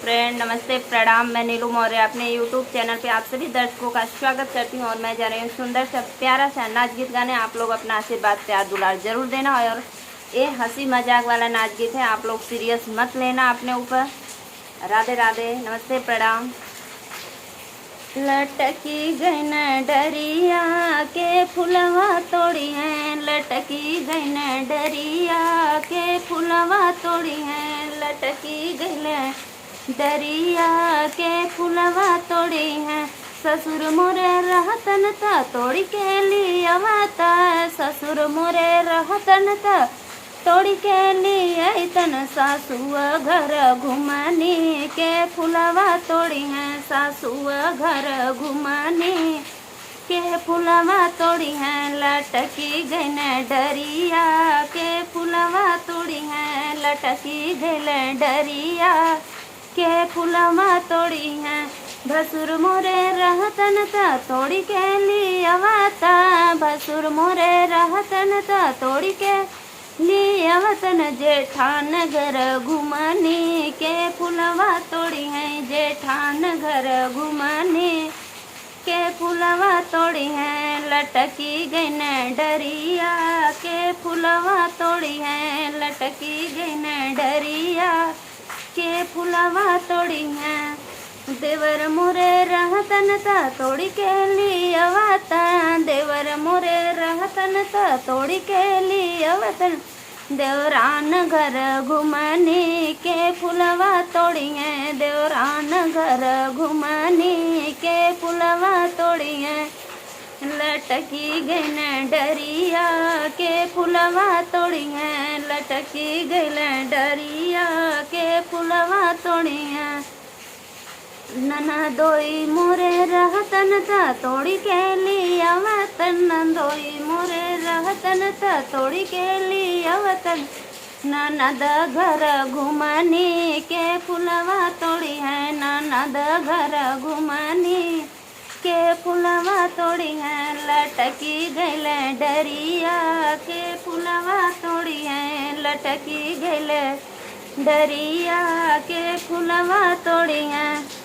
Friend नमस्ते प्रणाम। मैं नीलू मौर्य अपने यूट्यूब चैनल पे आप सभी दर्शकों का स्वागत करती हूँ और मैं जा रही हूँ सुंदर सा प्यारा सा नाच गीत गाने। आप लोग अपना आशीर्वाद प्यार दुलार जरूर देना और ये हंसी मजाक वाला नाच गीत है, आप लोग सीरियस मत लेना अपने ऊपर। राधे राधे, नमस्ते प्रणाम। लटकी गई न डरिया के फुलवा तोड़ी हैं, लटकी गई न डरिया के फुलवा तोड़ी हैं, लटकी गई न डरिया के फुलवा तोड़ी हैं। ससुर मोरे रहतन त तोड़ी के लियावता, ससुर मोरे रहतन त तोड़ी के लिए तन सासुआ घर घुमानी के फुलवा तोड़ी हैं, सासुआ घर घुमानी के फुलवा तोड़ी हैं। लटकी गई न डरिया के फुलवा तोड़ी हैं, लटकी गई डरिया के फुलवा तोड़ी हैं। भसुर मोरे रहतन त तोड़ी के लियावता, भसुर मोरे रहतन त तोड़ी के लियावतन। जेठान घर घुमानी के फुलवा तोड़ी हैं, जेठान घर घुमानी के फुलवा तोड़ी हैं। लटकी गई न डरिया के फुलवा तोड़ी हैं, लटकी गई न डरिया के फुलवा तोड़ी हैं। देवर मोरे रहतन त तोड़ी के लियावता, देवर मोरे रहतन त तोड़ी के लियावतन। देवरान घर घुमानी के फुलवा तोड़ी हैं, देवरान घर घुमानी के फुलवा तोड़ी हैं। लटकी गई न डरिया के फुलवा तोड़ी हैं, लटकी गई न डरिया के फुलवा तोड़ी हैं। ननदोई मोरे रहतन त तोड़ी के लियावतन, ननदोई मोरे रहतन त तोड़ी के लियावतन। ननद घर घुमानी के फुलवा तोड़ी हैं, ननद घर घुमानी के फुलवा तोड़ी हैं। लटकी गई डरिया के फुलवा तोड़ी हैं, लटकी गई डरिया के फुलवा तोड़ी हैं।